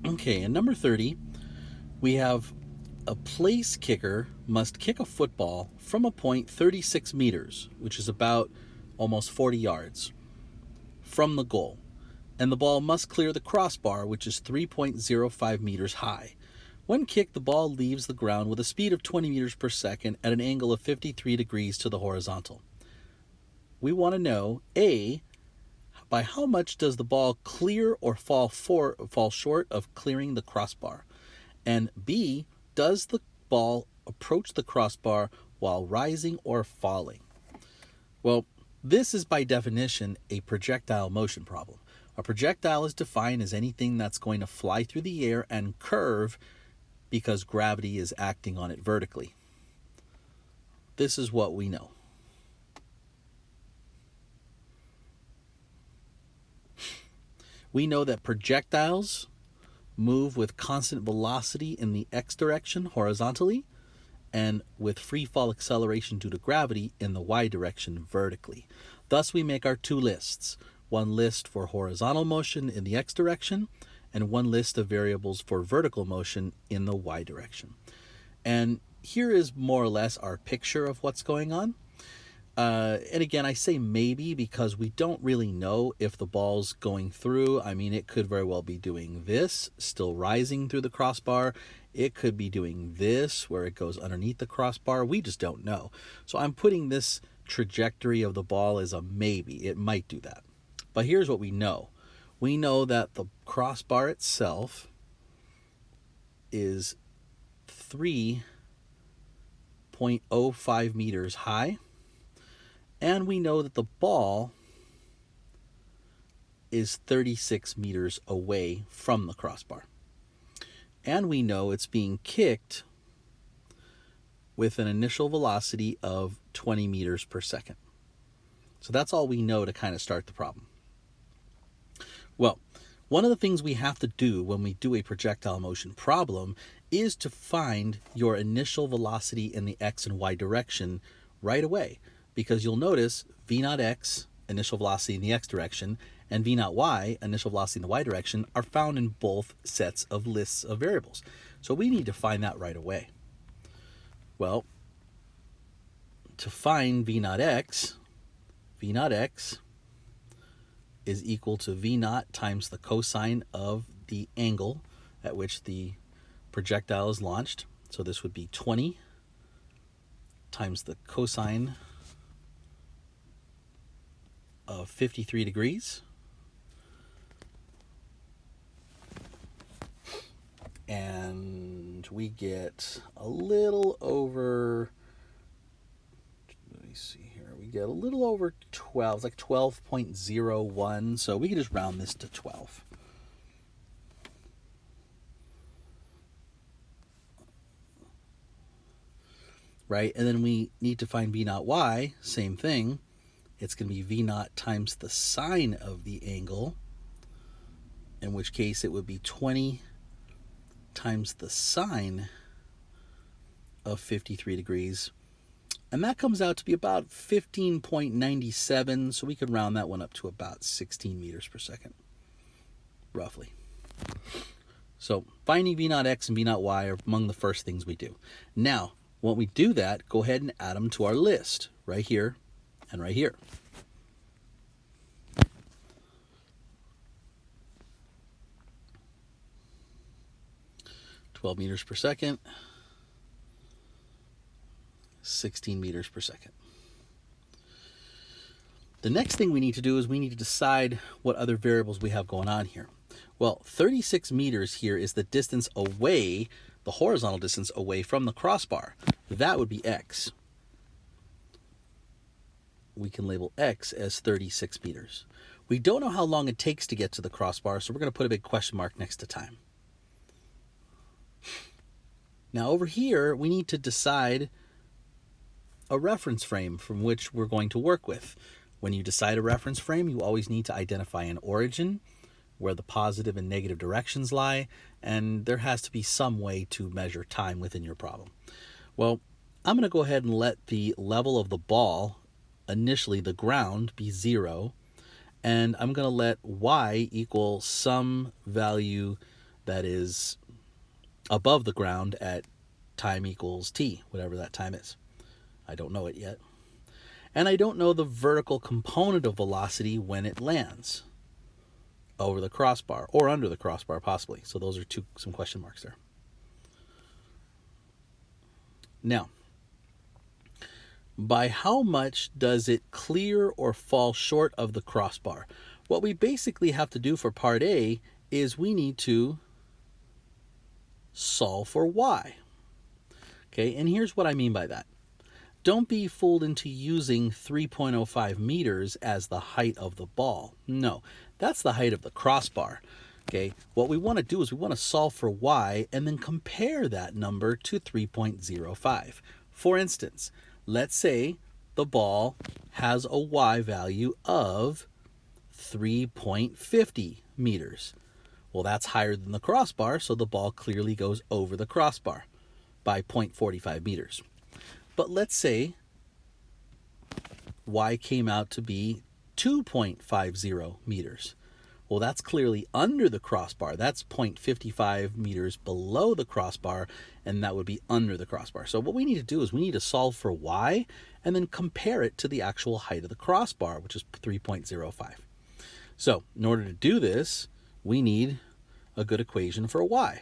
Okay, and number 30, we have a place kicker must kick a football from a point 36 meters, which is about almost 40 yards, from the goal. And the ball must clear the crossbar, which is 3.05 meters high. When kicked, the ball leaves the ground with a speed of 20 meters per second at an angle of 53 degrees to the horizontal. We want to know, A, by how much does the ball clear or fall short of clearing the crossbar? And B, does the ball approach the crossbar while rising or falling? Well, this is by definition a projectile motion problem. A projectile is defined as anything that's going to fly through the air and curve because gravity is acting on it vertically. This is what we know. We know that projectiles move with constant velocity in the x direction horizontally and with free fall acceleration due to gravity in the y direction vertically. Thus, we make our two lists. One list for horizontal motion in the x direction and one list of variables for vertical motion in the y direction. And here is more or less our picture of what's going on. And again, I say maybe because we don't really know if the ball's going through. I mean, it could very well be doing this, still rising through the crossbar. It could be doing this, where it goes underneath the crossbar. We just don't know. So I'm putting this trajectory of the ball as a maybe. It might do that. But here's what we know. We know that the crossbar itself is 3.05 meters high. And we know that the ball is 36 meters away from the crossbar. And we know it's being kicked with an initial velocity of 20 meters per second. So that's all we know to kind of start the problem. Well, one of the things we have to do when we do a projectile motion problem is to find your initial velocity in the x and y direction right away. Because you'll notice v naught x, initial velocity in the x direction, and v naught y, initial velocity in the y direction, are found in both sets of lists of variables. So we need to find that right away. Well, to find v naught x is equal to v naught times the cosine of the angle at which the projectile is launched. So this would be 20 times the cosine of 53 degrees, and we get a little over, let me see here, we get a little over 12, it's like 12.01, so we can just round this to 12. Right, and then we need to find v naught y, same thing. It's going to be v naught times the sine of the angle, in which case it would be 20 times the sine of 53 degrees. And that comes out to be about 15.97, so we could round that one up to about 16 meters per second, roughly. So finding v naught x and v naught y are among the first things we do. Now, when we do that, go ahead and add them to our list, right here and right here. (12 meters per second, 16 meters per second. The next thing we need to do is we need to decide what other variables we have going on here. Well, 36 meters here is the distance away, the horizontal distance away from the crossbar. That would be x. We can label x as 36 meters. We don't know how long it takes to get to the crossbar, so we're going to put a big question mark next to time. Now over here, we need to decide a reference frame from which we're going to work with. When you decide a reference frame, you always need to identify an origin, where the positive and negative directions lie, and there has to be some way to measure time within your problem. Well, I'm going to go ahead and let the level of the ball, initially the ground, be 0, and I'm going to let y equal some value that is above the ground at time equals t, whatever that time is. I don't know it yet. And I don't know the vertical component of velocity when it lands over the crossbar or under the crossbar possibly. So those are some question marks there. Now, by how much does it clear or fall short of the crossbar? What we basically have to do for part A is we need to solve for y. Okay, and here's what I mean by that. Don't be fooled into using 3.05 meters as the height of the ball. No, that's the height of the crossbar. Okay, what we want to do is we want to solve for y and then compare that number to 3.05. For instance, let's say the ball has a y value of 3.50 meters. Well, that's higher than the crossbar, so the ball clearly goes over the crossbar by 0.45 meters. But let's say y came out to be 2.50 meters. Well, that's clearly under the crossbar. That's 0.55 meters below the crossbar, and that would be under the crossbar. So what we need to do is we need to solve for y and then compare it to the actual height of the crossbar, which is 3.05. So in order to do this, we need a good equation for y.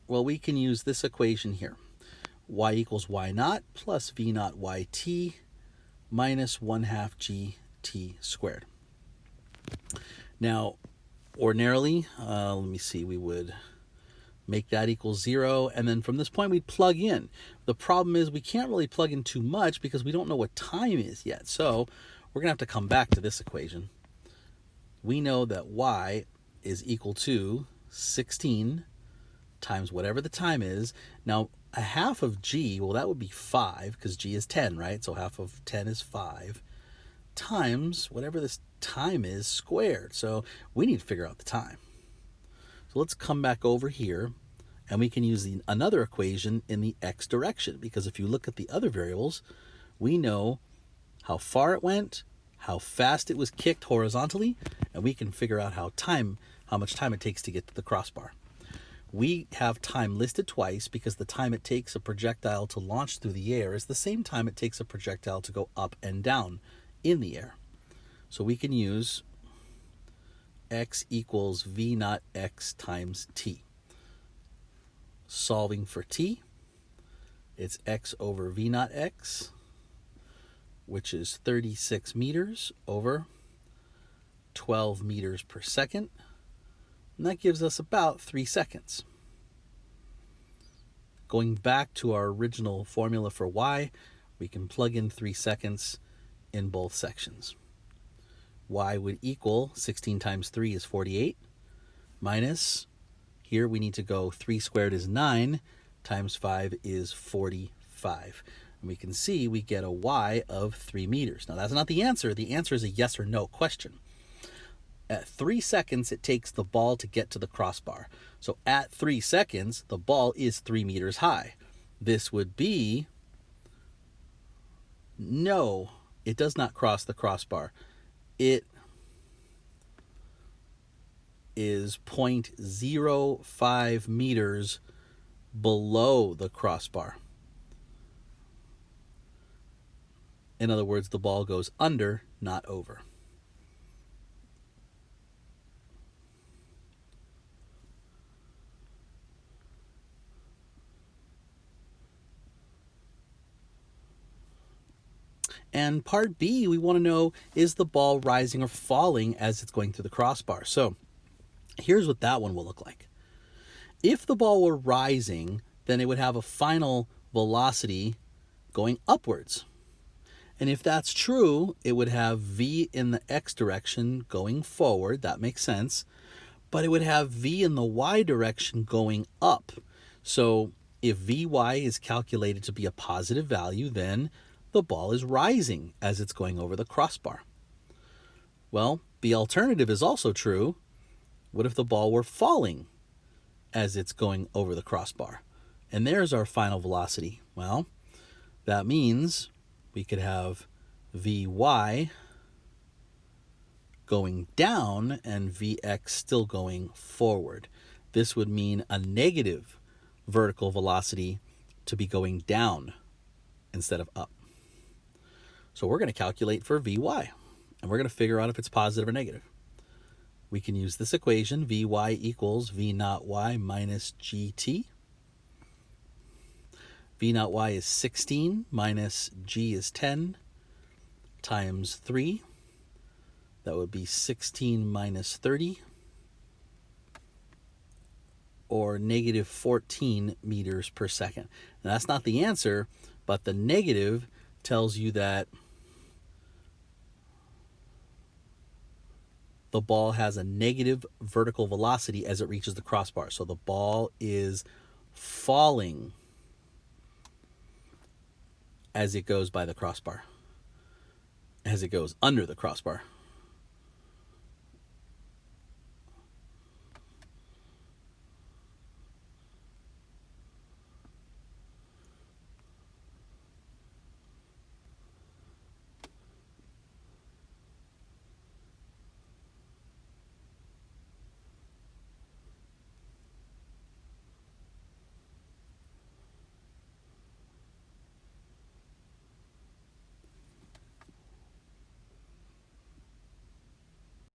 Well, we can use this equation here. Y equals y naught plus v naught yt minus 1/2 gt squared. Now, ordinarily, let me see, we would make that equal 0, and then from this point we'd plug in. The problem is we can't really plug in too much because we don't know what time is yet. So we're going to have to come back to this equation. We know that y is equal to 16 times whatever the time is. Now, a half of g, well, that would be 5 because g is 10, right? So half of 10 is 5 times whatever this time is squared. So we need to figure out the time. So let's come back over here, and we can use another equation in the x direction, because if you look at the other variables, we know how far it went, how fast it was kicked horizontally, and we can figure out how much time it takes to get to the crossbar. We have time listed twice because the time it takes a projectile to launch through the air is the same time it takes a projectile to go up and down in the air. So we can use x equals v naught x times t. Solving for t, it's x over v naught x, which is 36 meters over 12 meters per second. And that gives us about 3 seconds. Going back to our original formula for y, we can plug in 3 seconds in both sections. Y would equal 16 times 3 is 48, minus, here we need to go 3 squared is 9, times 5 is 45. And we can see we get a y of 3 meters. Now that's not the answer. The answer is a yes or no question. At 3 seconds, it takes the ball to get to the crossbar. So at 3 seconds, the ball is 3 meters high. This would be, no, it does not cross the crossbar. It is 0.05 meters below the crossbar. In other words, the ball goes under, not over. And part B, we want to know, is the ball rising or falling as it's going through the crossbar? So here's what that one will look like. If the ball were rising, then it would have a final velocity going upwards. And if that's true, it would have v in the x direction going forward. That makes sense. But it would have v in the y direction going up. So if vy is calculated to be a positive value, then the ball is rising as it's going over the crossbar. Well, the alternative is also true. What if the ball were falling as it's going over the crossbar? And there's our final velocity. Well, that means we could have vy going down and Vx still going forward. This would mean a negative vertical velocity to be going down instead of up. So we're going to calculate for Vy, and we're going to figure out if it's positive or negative. We can use this equation, Vy equals V naught y minus gt. V naught y is 16 minus g is 10 times 3. That would be 16 minus 30, or negative 14 meters per second. Now that's not the answer, but the negative tells you that the ball has a negative vertical velocity as it reaches the crossbar. So the ball is falling as it goes by the crossbar, as it goes under the crossbar.